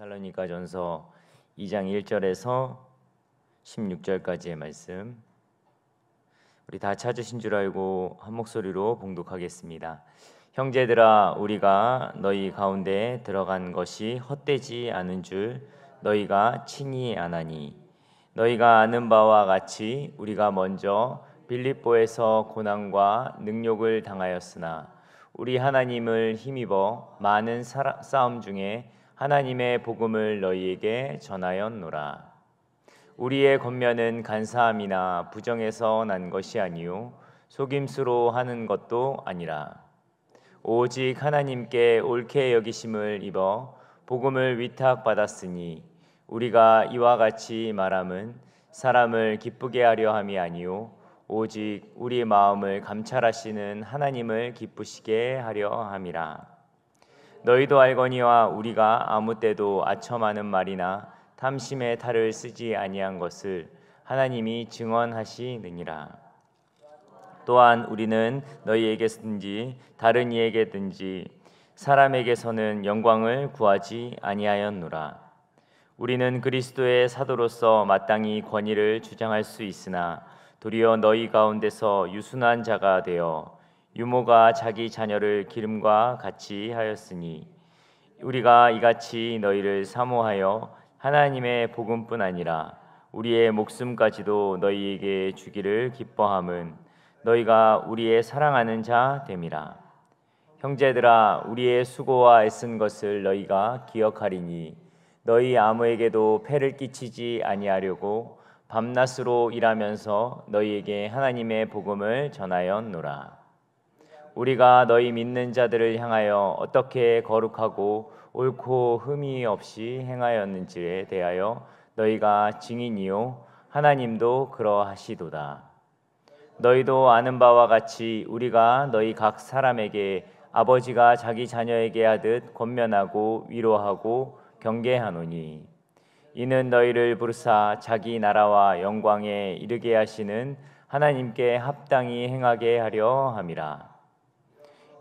데살로니가전서 2장 1절에서 16절까지의 말씀, 우리 다 찾으신 줄 알고 한 목소리로 봉독하겠습니다. 형제들아, 우리가 너희 가운데 들어간 것이 헛되지 않은 줄 너희가 친히 아나니, 너희가 아는 바와 같이 우리가 먼저 빌립보에서 고난과 능욕을 당하였으나 우리 하나님을 힘입어 많은 싸움 중에 하나님의 복음을 너희에게 전하였노라. 우리의 권면은 간사함이나 부정에서 난 것이 아니요 속임수로 하는 것도 아니라 오직 하나님께 옳게 여기심을 입어 복음을 위탁받았으니, 우리가 이와 같이 말함은 사람을 기쁘게 하려 함이 아니요 오직 우리 마음을 감찰하시는 하나님을 기쁘시게 하려 함이라. 너희도 알거니와 우리가 아무 때도 아첨하는 말이나 탐심의 탈을 쓰지 아니한 것을 하나님이 증언하시느니라. 또한 우리는 너희에게든지 다른 이에게든지 사람에게서는 영광을 구하지 아니하였노라. 우리는 그리스도의 사도로서 마땅히 권위를 주장할 수 있으나 도리어 너희 가운데서 유순한 자가 되어 유모가 자기 자녀를 기름과 같이 하였으니, 우리가 이같이 너희를 사모하여 하나님의 복음뿐 아니라 우리의 목숨까지도 너희에게 주기를 기뻐함은 너희가 우리의 사랑하는 자 됨이라. 형제들아, 우리의 수고와 애쓴 것을 너희가 기억하리니 너희 아무에게도 폐를 끼치지 아니하려고 밤낮으로 일하면서 너희에게 하나님의 복음을 전하였노라. 우리가 너희 믿는 자들을 향하여 어떻게 거룩하고 옳고 흠이 없이 행하였는지에 대하여 너희가 증인이요 하나님도 그러하시도다. 너희도 아는 바와 같이 우리가 너희 각 사람에게 아버지가 자기 자녀에게 하듯 권면하고 위로하고 경계하노니, 이는 너희를 부르사 자기 나라와 영광에 이르게 하시는 하나님께 합당히 행하게 하려 함이라.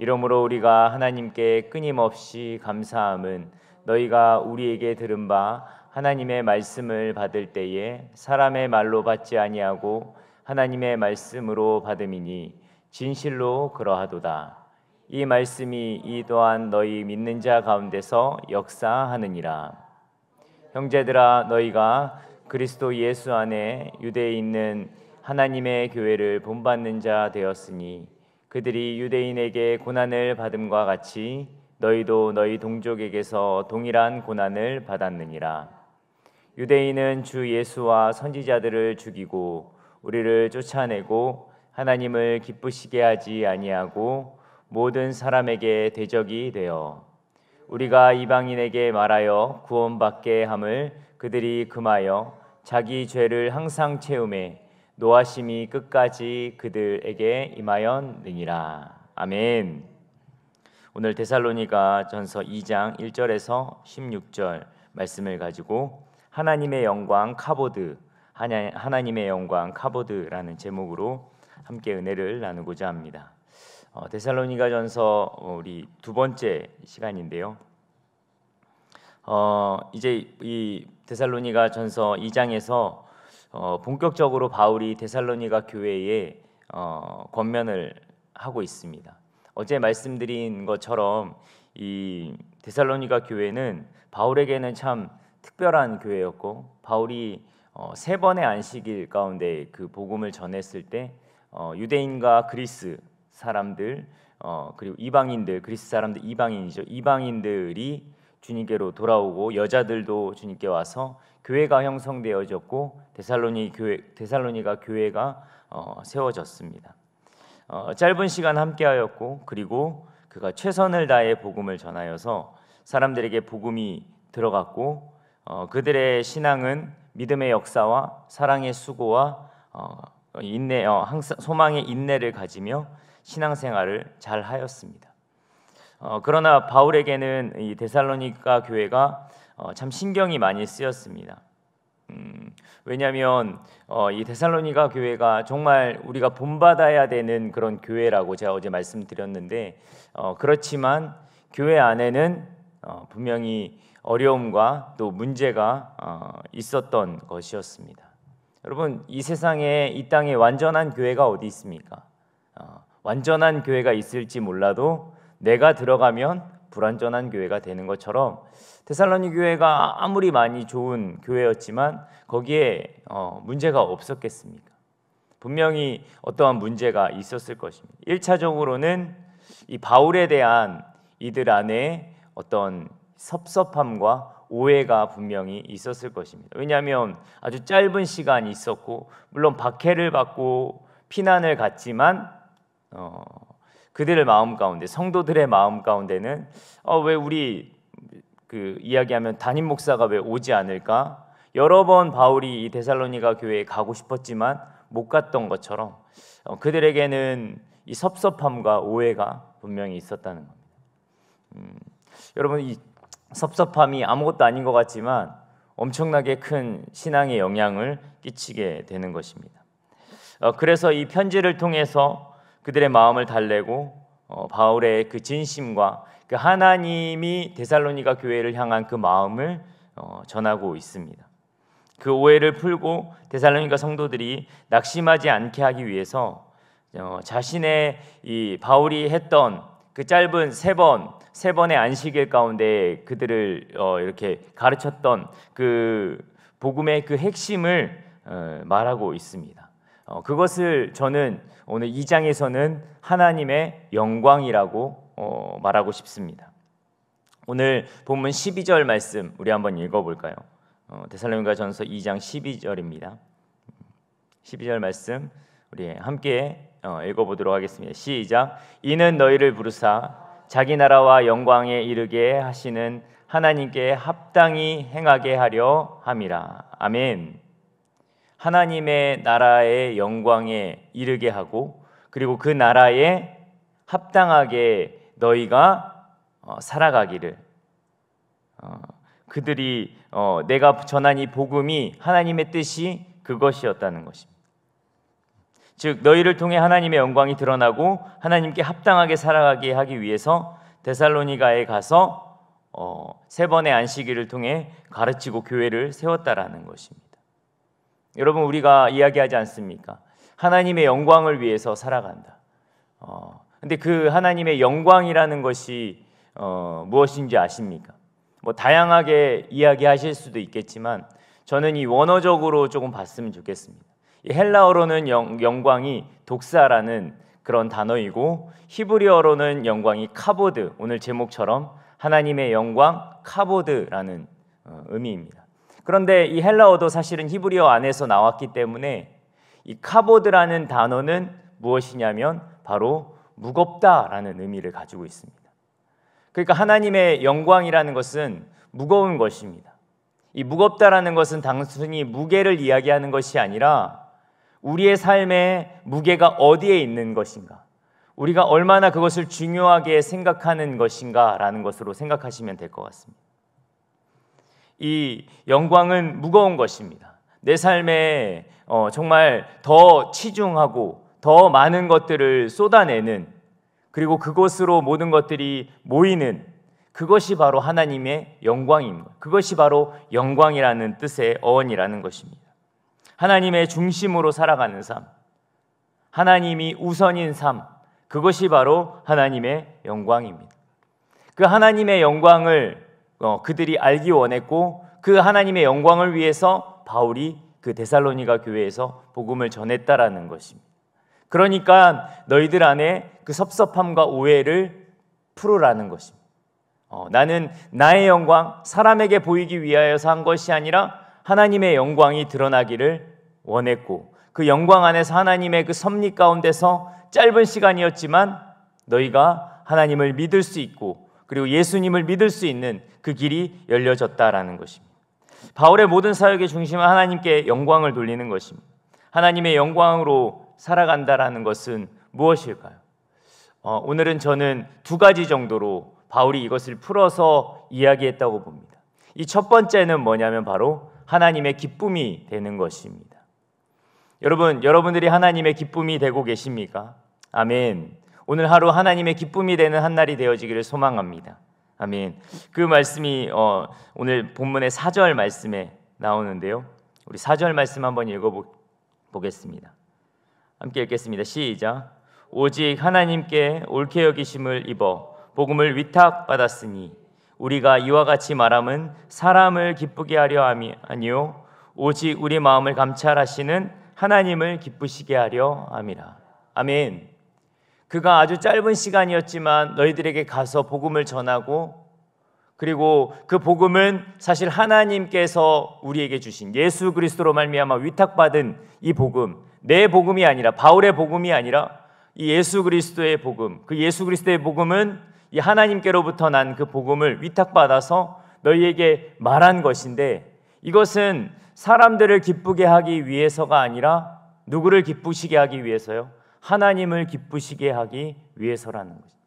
이러므로 우리가 하나님께 끊임없이 감사함은 너희가 우리에게 들은 바 하나님의 말씀을 받을 때에 사람의 말로 받지 아니하고 하나님의 말씀으로 받음이니 진실로 그러하도다. 이 말씀이 이 또한 너희 믿는 자 가운데서 역사하느니라. 형제들아, 너희가 그리스도 예수 안에 유대에 있는 하나님의 교회를 본받는 자 되었으니, 그들이 유대인에게 고난을 받음과 같이 너희도 너희 동족에게서 동일한 고난을 받았느니라. 유대인은 주 예수와 선지자들을 죽이고 우리를 쫓아내고 하나님을 기쁘시게 하지 아니하고 모든 사람에게 대적이 되어 우리가 이방인에게 말하여 구원받게 함을 그들이 금하여 자기 죄를 항상 채우매 노하심이 끝까지 그들에게 임하였느니라. 아멘. 오늘 데살로니가전서 2장 1절에서 16절 말씀을 가지고 하나님의 영광 카보드, 하나님의 영광 카보드라는 제목으로 함께 은혜를 나누고자 합니다. 데살로니가전서 우리 두 번째 시간인데요. 이제 이 데살로니가전서 2장에서 본격적으로 바울이 데살로니가 교회에 권면을 하고 있습니다. 어제 말씀드린 것처럼 이 데살로니가 교회는 바울에게는 참 특별한 교회였고, 바울이 세 번의 안식일 가운데 그 복음을 전했을 때 유대인과 그리스 사람들 그리고 이방인들, 그리스 사람들 이방인이죠. 이방인들이 주님께로 돌아오고 여자들도 주님께 와서 교회가 형성되어졌고 데살로니가 교회가 세워졌습니다. 짧은 시간 함께하였고, 그리고 그가 최선을 다해 복음을 전하여서 사람들에게 복음이 들어갔고, 그들의 신앙은 믿음의 역사와 사랑의 수고와 인내, 소망의 인내를 가지며 신앙생활을 잘 하였습니다. 그러나 바울에게는 이 데살로니가 교회가 참 신경이 많이 쓰였습니다. 왜냐하면 이 데살로니가 교회가 정말 우리가 본받아야 되는 그런 교회라고 제가 어제 말씀드렸는데, 그렇지만 교회 안에는 분명히 어려움과 또 문제가 있었던 것이었습니다. 여러분, 이 세상에, 이 땅에 완전한 교회가 어디 있습니까? 완전한 교회가 있을지 몰라도 내가 들어가면 불완전한 교회가 되는 것처럼 데살로니 교회가 아무리 많이 좋은 교회였지만 거기에 문제가 없었겠습니까? 분명히 어떠한 문제가 있었을 것입니다. 1차적으로는 이 바울에 대한 이들 안에 어떤 섭섭함과 오해가 분명히 있었을 것입니다. 왜냐하면 아주 짧은 시간이 있었고, 물론 박해를 받고 피난을 갔지만 그들의 마음 가운데, 성도들의 마음 가운데는 왜 우리 이야기하면 담임 목사가 왜 오지 않을까? 여러 번 바울이 이 데살로니가 교회에 가고 싶었지만 못 갔던 것처럼 그들에게는 이 섭섭함과 오해가 분명히 있었다는 겁니다. 여러분, 이 섭섭함이 아무것도 아닌 것 같지만 엄청나게 큰 신앙에 영향을 끼치게 되는 것입니다. 그래서 이 편지를 통해서 그들의 마음을 달래고 바울의 그 진심과 그 하나님이 데살로니가 교회를 향한 그 마음을 전하고 있습니다. 그 오해를 풀고 데살로니가 성도들이 낙심하지 않게 하기 위해서 자신의 이 바울이 했던 그 짧은 세 번의 안식일 가운데 그들을 이렇게 가르쳤던 그 복음의 그 핵심을 말하고 있습니다. 그것을 저는 오늘 2장에서는 하나님의 영광이라고 말하고 싶습니다. 오늘 본문 12절 말씀 우리 한번 읽어볼까요? 데살로니가전서 2장 12절입니다. 12절 말씀 우리 함께 읽어보도록 하겠습니다. 시작. 이는 너희를 부르사 자기 나라와 영광에 이르게 하시는 하나님께 합당히 행하게 하려 함이라. 아멘. 하나님의 나라의 영광에 이르게 하고, 그리고 그 나라에 합당하게 너희가 살아가기를, 그들이 내가 전한 이 복음이 하나님의 뜻이 그것이었다는 것입니다. 즉 너희를 통해 하나님의 영광이 드러나고 하나님께 합당하게 살아가게 하기 위해서 데살로니가에 가서 세 번의 안식일을 통해 가르치고 교회를 세웠다라는 것입니다. 여러분, 우리가 이야기하지 않습니까? 하나님의 영광을 위해서 살아간다. 근데 그 하나님의 영광이라는 것이 무엇인지 아십니까? 다양하게 이야기하실 수도 있겠지만 저는 이 원어적으로 조금 봤으면 좋겠습니다. 이 헬라어로는 영광이 독사라는 그런 단어이고, 히브리어로는 영광이 카보드, 오늘 제목처럼 하나님의 영광 카보드라는 의미입니다. 그런데 이 헬라어도 사실은 히브리어 안에서 나왔기 때문에 이 카보드라는 단어는 무엇이냐면 바로 무겁다라는 의미를 가지고 있습니다. 그러니까 하나님의 영광이라는 것은 무거운 것입니다. 이 무겁다라는 것은 단순히 무게를 이야기하는 것이 아니라 우리의 삶의 무게가 어디에 있는 것인가, 우리가 얼마나 그것을 중요하게 생각하는 것인가라는 것으로 생각하시면 될 것 같습니다. 이 영광은 무거운 것입니다. 내 삶에 정말 더 치중하고 더 많은 것들을 쏟아내는, 그리고 그곳으로 모든 것들이 모이는, 그것이 바로 하나님의 영광입니다. 그것이 바로 영광이라는 뜻의 어원이라는 것입니다. 하나님의 중심으로 살아가는 삶, 하나님이 우선인 삶, 그것이 바로 하나님의 영광입니다. 그 하나님의 영광을 그들이 알기 원했고, 그 하나님의 영광을 위해서 바울이 그 데살로니가 교회에서 복음을 전했다라는 것입니다. 그러니까 너희들 안에 그 섭섭함과 오해를 풀으라는 것입니다. 나는 나의 영광, 사람에게 보이기 위하여서 한 것이 아니라 하나님의 영광이 드러나기를 원했고, 그 영광 안에서 하나님의 그 섭리 가운데서 짧은 시간이었지만 너희가 하나님을 믿을 수 있고, 그리고 예수님을 믿을 수 있는 그 길이 열려졌다라는 것입니다. 바울의 모든 사역의 중심은 하나님께 영광을 돌리는 것입니다. 하나님의 영광으로 살아간다라는 것은 무엇일까요? 오늘은 저는 두 가지 정도로 바울이 이것을 풀어서 이야기했다고 봅니다. 이 첫 번째는 뭐냐면 바로 하나님의 기쁨이 되는 것입니다. 여러분들이 하나님의 기쁨이 되고 계십니까? 아멘. 오늘 하루 하나님의 기쁨이 되는 한 날이 되어지기를 소망합니다. 아멘. 그 말씀이 오늘 본문의 4절 말씀에 나오는데요. 우리 4절 말씀 한번 읽어보겠습니다. 함께 읽겠습니다. 시작. 오직 하나님께 옳게 여기심을 입어 복음을 위탁받았으니 우리가 이와 같이 말함은 사람을 기쁘게 하려 함이 아니요 오직 우리 마음을 감찰하시는 하나님을 기쁘시게 하려 함이라. 아멘. 그가 아주 짧은 시간이었지만 너희들에게 가서 복음을 전하고, 그리고 그 복음은 사실 하나님께서 우리에게 주신 예수 그리스도로 말미암아 위탁받은 이 복음, 내 복음이 아니라, 바울의 복음이 아니라 이 예수 그리스도의 복음, 그 예수 그리스도의 복음은 이 하나님께로부터 난 그 복음을 위탁받아서 너희에게 말한 것인데, 이것은 사람들을 기쁘게 하기 위해서가 아니라 누구를 기쁘시게 하기 위해서요? 하나님을 기쁘시게 하기 위해서라는 거죠.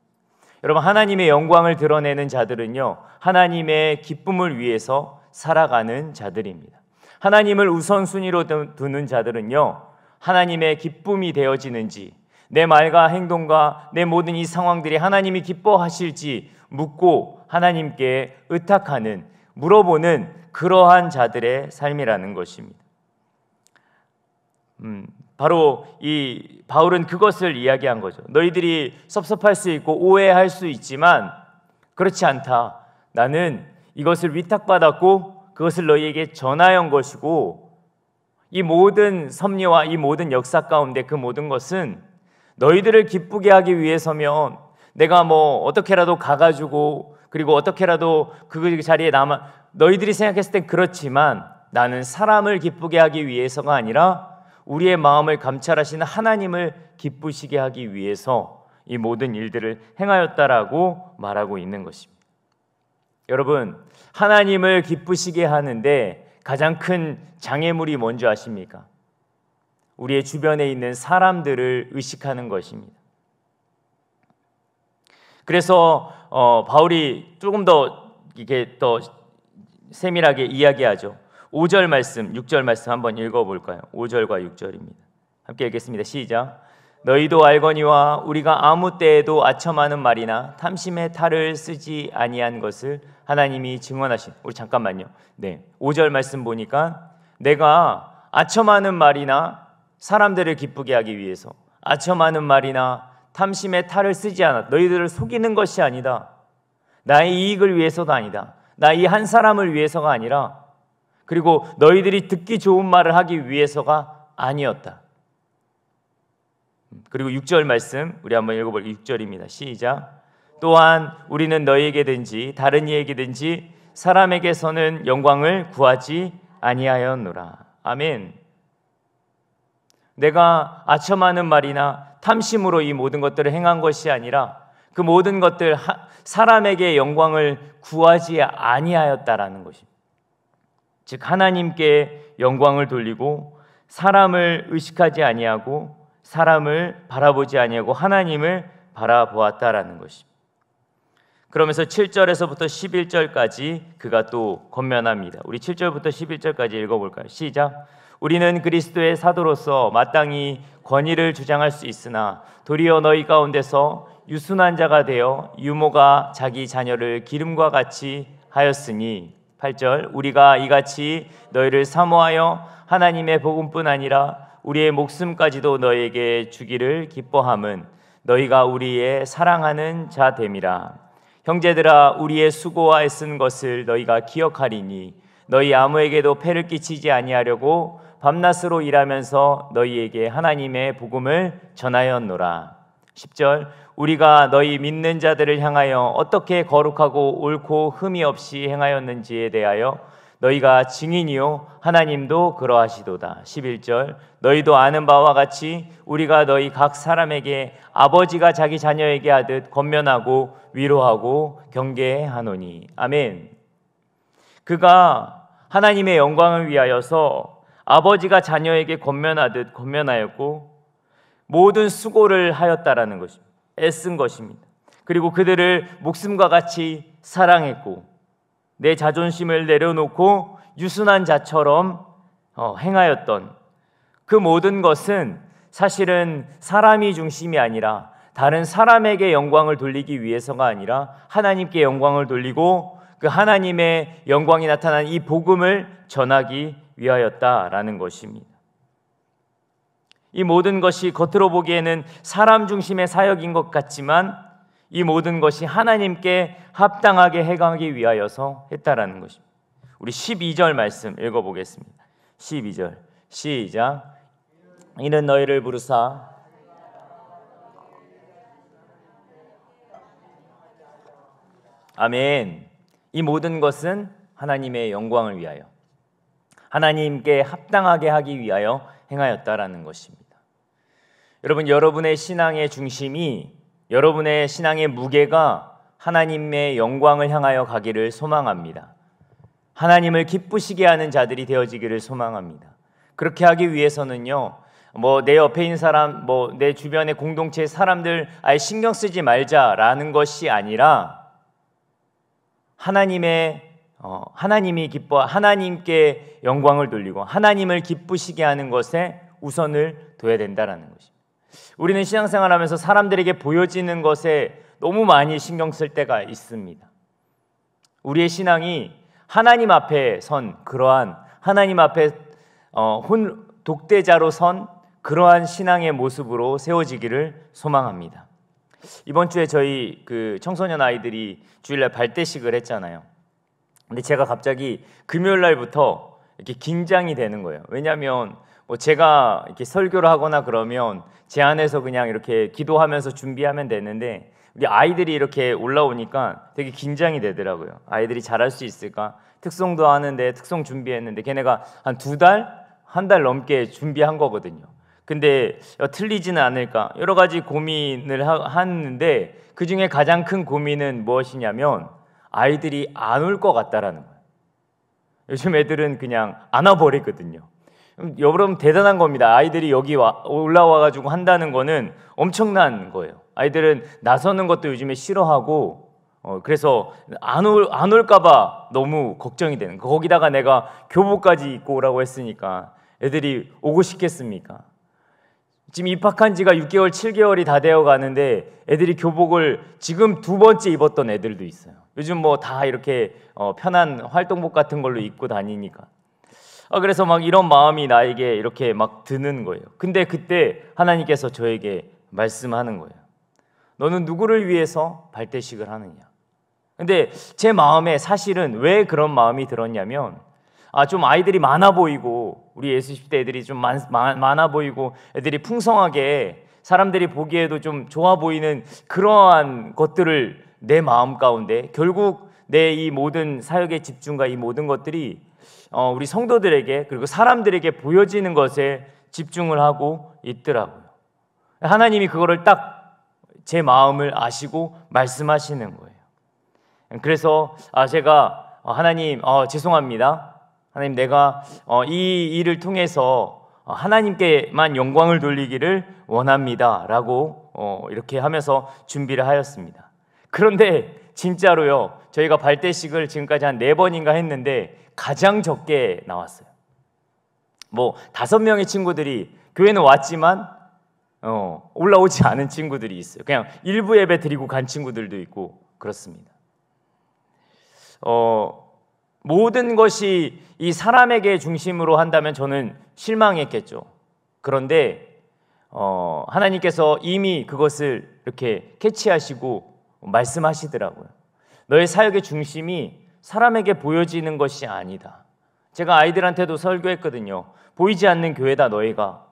여러분, 하나님의 영광을 드러내는 자들은요, 하나님의 기쁨을 위해서 살아가는 자들입니다. 하나님을 우선순위로 두는 자들은요, 하나님의 기쁨이 되어지는지, 내 말과 행동과 내 모든 이 상황들이 하나님이 기뻐하실지 묻고 하나님께 의탁하는, 물어보는 그러한 자들의 삶이라는 것입니다. 바로 이 바울은 그것을 이야기한 거죠. 너희들이 섭섭할 수 있고 오해할 수 있지만 그렇지 않다. 나는 이것을 위탁받았고 그것을 너희에게 전하여 온 것이고, 이 모든 섭리와 이 모든 역사 가운데 그 모든 것은 너희들을 기쁘게 하기 위해서면 내가 어떻게라도 가가지고, 그리고 어떻게라도 그 자리에 남아, 너희들이 생각했을 땐 그렇지만 나는 사람을 기쁘게 하기 위해서가 아니라 우리의 마음을 감찰하시는 하나님을 기쁘시게 하기 위해서 이 모든 일들을 행하였다라고 말하고 있는 것입니다. 여러분, 하나님을 기쁘시게 하는데 가장 큰 장애물이 뭔지 아십니까? 우리의 주변에 있는 사람들을 의식하는 것입니다. 그래서 바울이 조금 더 이게 더 세밀하게 이야기하죠. 5절 말씀, 6절 말씀 한번 읽어볼까요? 5절과 6절입니다. 함께 읽겠습니다. 시작. 너희도 알거니와 우리가 아무 때에도 아첨하는 말이나 탐심의 탈을 쓰지 아니한 것을 하나님이 증언하신. 우리 잠깐만요. 5절 말씀 보니까 내가 아첨하는 말이나 사람들을 기쁘게 하기 위해서 아첨하는 말이나 탐심의 탈을 쓰지 않아. 너희들을 속이는 것이 아니다. 나의 이익을 위해서도 아니다. 나 이 한 사람을 위해서가 아니라, 그리고 너희들이 듣기 좋은 말을 하기 위해서가 아니었다. 그리고 6절 말씀 우리 한번 읽어볼 6절입니다. 시작. 또한 우리는 너희에게든지 다른 이에게든지 사람에게서는 영광을 구하지 아니하였노라. 아멘. 내가 아첨하는 말이나 탐심으로 이 모든 것들을 행한 것이 아니라 그 모든 것들 사람에게 영광을 구하지 아니하였다라는 것입니다. 즉 하나님께 영광을 돌리고 사람을 의식하지 아니하고 사람을 바라보지 아니하고 하나님을 바라보았다라는 것입니다. 그러면서 7절에서부터 11절까지 그가 또 권면합니다. 우리 7절부터 11절까지 읽어볼까요? 시작. 우리는 그리스도의 사도로서 마땅히 권위를 주장할 수 있으나 도리어 너희 가운데서 유순한 자가 되어 유모가 자기 자녀를 기름과 같이 하였으니 8절. 우리가 이같이 너희를 사모하여 하나님의 복음뿐 아니라 우리의 목숨까지도 너희에게 주기를 기뻐함은 너희가 우리의 사랑하는 자 됨이라. 형제들아, 우리의 수고와 애쓴 것을 너희가 기억하리니 너희 아무에게도 폐를 끼치지 아니하려고 밤낮으로 일하면서 너희에게 하나님의 복음을 전하였노라. 10절. 우리가 너희 믿는 자들을 향하여 어떻게 거룩하고 옳고 흠이 없이 행하였는지에 대하여 너희가 증인이요 하나님도 그러하시도다. 11절. 너희도 아는 바와 같이 우리가 너희 각 사람에게 아버지가 자기 자녀에게 하듯 권면하고 위로하고 경계하노니. 아멘. 그가 하나님의 영광을 위하여서 아버지가 자녀에게 권면하듯 권면하였고 모든 수고를 하였다라는 것입니다. 애쓴 것입니다. 그리고 그들을 목숨과 같이 사랑했고 내 자존심을 내려놓고 유순한 자처럼 행하였던 그 모든 것은 사실은 사람이 중심이 아니라 다른 사람에게 영광을 돌리기 위해서가 아니라 하나님께 영광을 돌리고 그 하나님의 영광이 나타난 이 복음을 전하기 위하였다라는 것입니다. 이 모든 것이 겉으로 보기에는 사람 중심의 사역인 것 같지만 이 모든 것이 하나님께 합당하게 행하기 위하여서 했다라는 것입니다. 우리 12절 말씀 읽어보겠습니다. 12절 시작. 이는 너희를 부르사 아멘. 이 모든 것은 하나님의 영광을 위하여 하나님께 합당하게 하기 위하여 행하였다라는 것입니다. 여러분, 여러분의 신앙의 중심이, 여러분의 신앙의 무게가 하나님의 영광을 향하여 가기를 소망합니다. 하나님을 기쁘시게 하는 자들이 되어지기를 소망합니다. 그렇게 하기 위해서는요, 내 옆에 있는 사람, 내 주변의 공동체의 사람들 아예 신경 쓰지 말자라는 것이 아니라 하나님이 기뻐 하나님께 영광을 돌리고 하나님을 기쁘시게 하는 것에 우선을 둬야 된다라는 것입니다. 우리는 신앙생활하면서 사람들에게 보여지는 것에 너무 많이 신경 쓸 때가 있습니다. 우리의 신앙이 하나님 앞에 선 그러한 하나님 앞에 독대자로 선 그러한 신앙의 모습으로 세워지기를 소망합니다. 이번 주에 저희 그 청소년 아이들이 주일날 발대식을 했잖아요. 근데 제가 갑자기 금요일 날부터 이렇게 긴장이 되는 거예요. 왜냐하면 제가 이렇게 설교를 하거나 그러면 제 안에서 그냥 이렇게 기도하면서 준비하면 되는데 우리 아이들이 이렇게 올라오니까 되게 긴장이 되더라고요. 아이들이 잘할 수 있을까? 특송도 하는데 특송 준비했는데 걔네가 한 2달, 한 달 넘게 준비한 거거든요. 근데 틀리지는 않을까 여러 가지 고민을 하는데 그 중에 가장 큰 고민은 무엇이냐면 아이들이 안 올 것 같다라는 거예요. 요즘 애들은 그냥 안 와버리거든요. 여러분 대단한 겁니다. 아이들이 여기 올라와가지고 한다는 거는 엄청난 거예요. 아이들은 나서는 것도 요즘에 싫어하고 그래서 안 올까봐 너무 걱정이 되는 거예요. 거기다가 내가 교복까지 입고 오라고 했으니까 애들이 오고 싶겠습니까? 지금 입학한 지가 6개월, 7개월이 다 되어 가는데 애들이 교복을 지금 2번째 입었던 애들도 있어요. 요즘 다 이렇게 편한 활동복 같은 걸로 입고 다니니까. 그래서 이런 마음이 나에게 이렇게 드는 거예요. 근데 그때 하나님께서 저에게 말씀하는 거예요. 너는 누구를 위해서 발대식을 하느냐? 근데 제 마음에 사실은 왜 그런 마음이 들었냐면 좀 아이들이 많아 보이고 우리 예수 10대 애들이 좀 많아 보이고 애들이 풍성하게 사람들이 보기에도 좀 좋아 보이는 그러한 것들을 내 마음 가운데 결국 내 이 모든 사역의 집중과 이 모든 것들이 우리 성도들에게 그리고 사람들에게 보여지는 것에 집중을 하고 있더라고요. 하나님이 그거를 딱 제 마음을 아시고 말씀하시는 거예요. 그래서 제가 하나님 죄송합니다. 하나님 내가 이 일을 통해서 하나님께만 영광을 돌리기를 원합니다 라고 이렇게 하면서 준비를 하였습니다. 그런데 진짜로요, 저희가 발대식을 지금까지 한 4번인가 했는데 가장 적게 나왔어요. 5명의 친구들이 교회는 왔지만 올라오지 않은 친구들이 있어요. 그냥 일부 예배 드리고 간 친구들도 있고 그렇습니다. 모든 것이 이 사람에게 중심으로 한다면 저는 실망했겠죠. 그런데 하나님께서 이미 그것을 이렇게 캐치하시고 말씀하시더라고요. 너의 사역의 중심이 사람에게 보여지는 것이 아니다. 제가 아이들한테도 설교했거든요. 보이지 않는 교회다 너희가.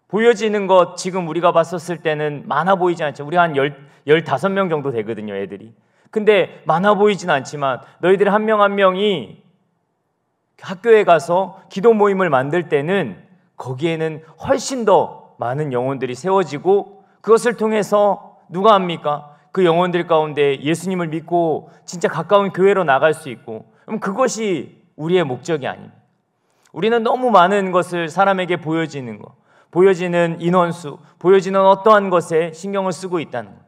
보여지는 것 지금 우리가 봤었을 때는 많아 보이지 않죠. 우리 한 15명 정도 되거든요, 애들이. 근데 많아 보이진 않지만 너희들 한 명 한 명이 학교에 가서 기도 모임을 만들 때는 거기에는 훨씬 더 많은 영혼들이 세워지고 그것을 통해서 누가 합니까? 그 영혼들 가운데 예수님을 믿고 진짜 가까운 교회로 나갈 수 있고, 그럼 그것이 우리의 목적이 아닙니다. 우리는 너무 많은 것을 사람에게 보여지는 것, 보여지는 인원수, 보여지는 어떠한 것에 신경을 쓰고 있다는 것.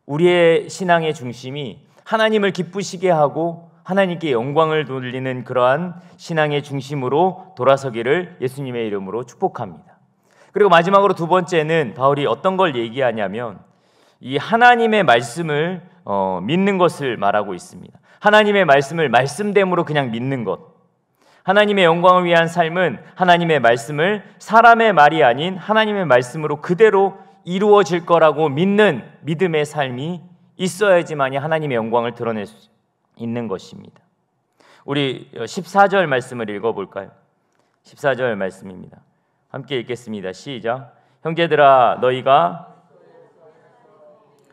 우리의 신앙의 중심이 하나님을 기쁘시게 하고 하나님께 영광을 돌리는 그러한 신앙의 중심으로 돌아서기를 예수님의 이름으로 축복합니다. 그리고 마지막으로 두 번째는 바울이 어떤 걸 얘기하냐면 이 하나님의 말씀을 믿는 것을 말하고 있습니다. 하나님의 말씀을 말씀됨으로 그냥 믿는 것. 하나님의 영광을 위한 삶은 하나님의 말씀을 사람의 말이 아닌 하나님의 말씀으로 그대로 이루어질 거라고 믿는 믿음의 삶이 있어야지만이 하나님의 영광을 드러낼 수 있는 것입니다. 우리 14절 말씀을 읽어볼까요? 14절 말씀입니다. 함께 읽겠습니다. 시작. 형제들아, 너희가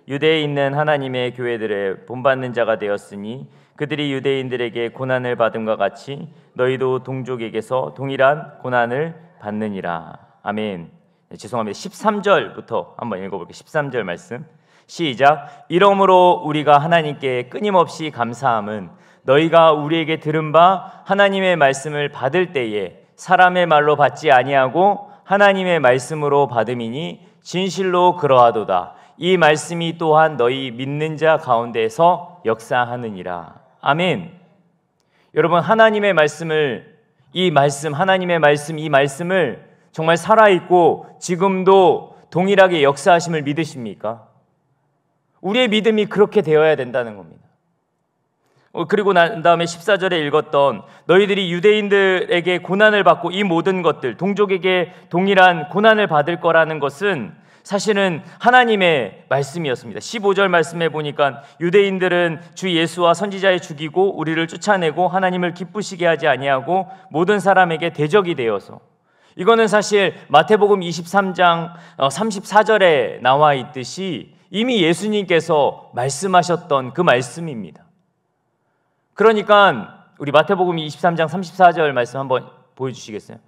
유대에 있는 하나님의 교회들의 본받는 자가 되었으니 그들이 유대인들에게 고난을 받음과 같이 너희도 동족에게서 동일한 고난을 받느니라. 아멘. 죄송합니다. 13절부터 한번 읽어볼게요. 13절 말씀 시작. 이러므로 우리가 하나님께 끊임없이 감사함은 너희가 우리에게 들은 바 하나님의 말씀을 받을 때에 사람의 말로 받지 아니하고 하나님의 말씀으로 받음이니 진실로 그러하도다. 이 말씀이 또한 너희 믿는 자 가운데서 역사하느니라. 아멘. 여러분, 하나님의 말씀을 이 말씀을 정말 살아있고 지금도 동일하게 역사하심을 믿으십니까? 우리의 믿음이 그렇게 되어야 된다는 겁니다. 그리고 난 다음에 14절에 읽었던 너희들이 유대인들에게 고난을 받고 이 모든 것들, 동족에게 동일한 고난을 받을 거라는 것은 사실은 하나님의 말씀이었습니다. 15절 말씀에 보니까 유대인들은 주 예수와 선지자에 죽이고 우리를 쫓아내고 하나님을 기쁘시게 하지 아니하고 모든 사람에게 대적이 되어서, 이거는 사실 마태복음 23장 34절에 나와 있듯이 이미 예수님께서 말씀하셨던 그 말씀입니다. 그러니까 우리 마태복음 23장 34절 말씀 한번 보여주시겠어요?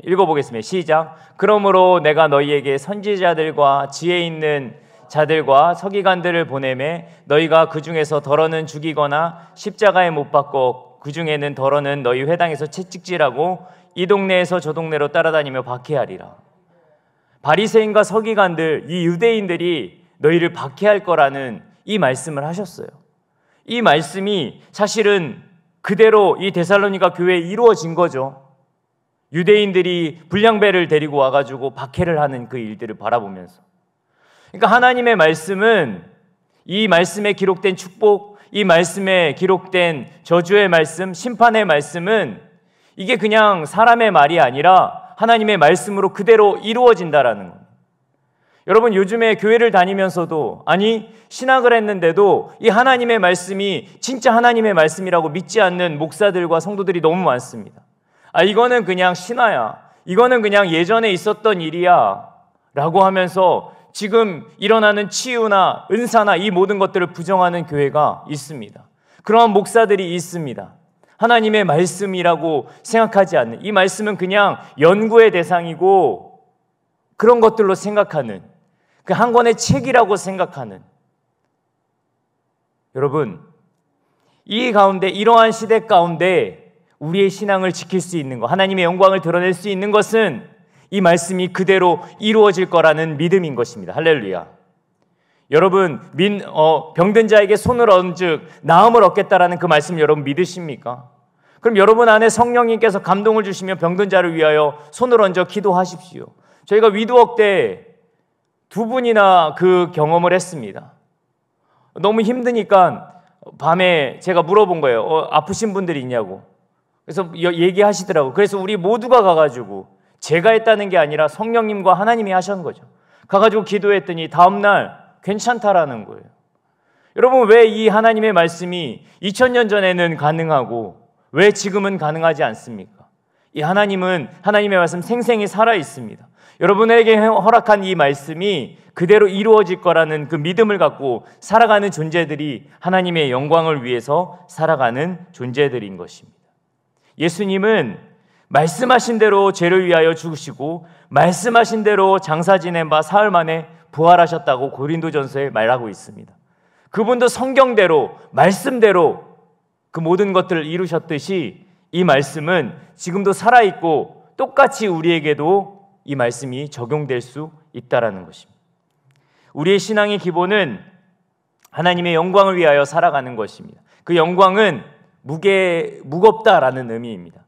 읽어보겠습니다. 시작. 그러므로 내가 너희에게 선지자들과 지혜 있는 자들과 서기관들을 보내매 너희가 그 중에서 더러는 죽이거나 십자가에 못 박고 그 중에는 더러는 너희 회당에서 채찍질하고 이 동네에서 저 동네로 따라다니며 박해하리라. 바리새인과 서기관들, 이 유대인들이 너희를 박해할 거라는 이 말씀을 하셨어요. 이 말씀이 사실은 그대로 이 데살로니가 교회에 이루어진 거죠. 유대인들이 불량배를 데리고 와가지고 박해를 하는 그 일들을 바라보면서, 그러니까 하나님의 말씀은, 이 말씀에 기록된 축복, 이 말씀에 기록된 저주의 말씀, 심판의 말씀은 이게 그냥 사람의 말이 아니라 하나님의 말씀으로 그대로 이루어진다라는 겁니다. 여러분, 요즘에 교회를 다니면서도, 아니 신학을 했는데도 이 하나님의 말씀이 진짜 하나님의 말씀이라고 믿지 않는 목사들과 성도들이 너무 많습니다. 이거는 그냥 신화야, 이거는 그냥 예전에 있었던 일이야 라고 하면서 지금 일어나는 치유나 은사나 이 모든 것들을 부정하는 교회가 있습니다. 그런 목사들이 있습니다. 하나님의 말씀이라고 생각하지 않는, 이 말씀은 그냥 연구의 대상이고 그런 것들로 생각하는, 그 한 권의 책이라고 생각하는, 여러분, 이 가운데, 이러한 시대 가운데 우리의 신앙을 지킬 수 있는 것, 하나님의 영광을 드러낼 수 있는 것은 이 말씀이 그대로 이루어질 거라는 믿음인 것입니다. 할렐루야. 여러분, 병든 자에게 손을 얹으 나음을 얻겠다라는 그 말씀 여러분 믿으십니까? 그럼 여러분 안에 성령님께서 감동을 주시면 병든 자를 위하여 손을 얹어 기도하십시오. 저희가 위두억 때 2분이나 그 경험을 했습니다. 너무 힘드니까 밤에 제가 물어본 거예요. 아프신 분들이 있냐고. 그래서 얘기하시더라고요. 그래서 우리 모두가 가가지고, 제가 했다는 게 아니라 성령님과 하나님이 하신 거죠. 가가지고 기도했더니 다음날 괜찮다라는 거예요. 여러분, 왜 이 하나님의 말씀이 2000년 전에는 가능하고 왜 지금은 가능하지 않습니까? 이 하나님은, 하나님의 말씀 생생히 살아있습니다. 여러분에게 허락한 이 말씀이 그대로 이루어질 거라는 그 믿음을 갖고 살아가는 존재들이 하나님의 영광을 위해서 살아가는 존재들인 것입니다. 예수님은 말씀하신 대로 죄를 위하여 죽으시고 말씀하신 대로 장사 지낸 바 사흘 만에 부활하셨다고 고린도전서에 말하고 있습니다. 그분도 성경대로, 말씀대로 그 모든 것들을 이루셨듯이 이 말씀은 지금도 살아있고 똑같이 우리에게도 이 말씀이 적용될 수 있다는 것입니다. 우리의 신앙의 기본은 하나님의 영광을 위하여 살아가는 것입니다. 그 영광은 무겁다라는 의미입니다.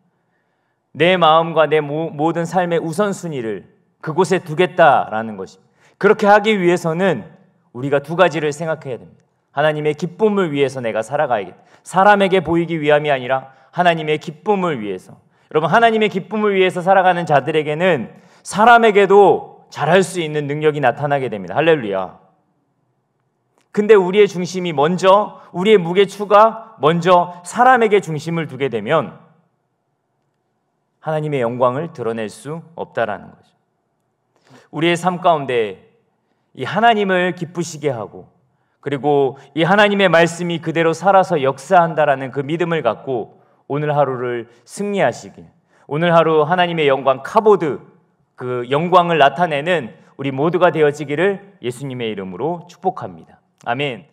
내 마음과 내 모든 삶의 우선순위를 그곳에 두겠다라는 것입니다. 그렇게 하기 위해서는 우리가 두 가지를 생각해야 됩니다. 하나님의 기쁨을 위해서 내가 살아가야겠다. 사람에게 보이기 위함이 아니라 하나님의 기쁨을 위해서. 여러분, 하나님의 기쁨을 위해서 살아가는 자들에게는 사람에게도 잘할 수 있는 능력이 나타나게 됩니다. 할렐루야. 근데 우리의 중심이 먼저, 우리의 무게추가 먼저 사람에게 중심을 두게 되면 하나님의 영광을 드러낼 수 없다라는 거죠. 우리의 삶 가운데 이 하나님을 기쁘시게 하고, 그리고 이 하나님의 말씀이 그대로 살아서 역사한다라는 그 믿음을 갖고 오늘 하루를 승리하시길, 오늘 하루 하나님의 영광 카보드, 그 영광을 나타내는 우리 모두가 되어지기를 예수님의 이름으로 축복합니다. 아멘.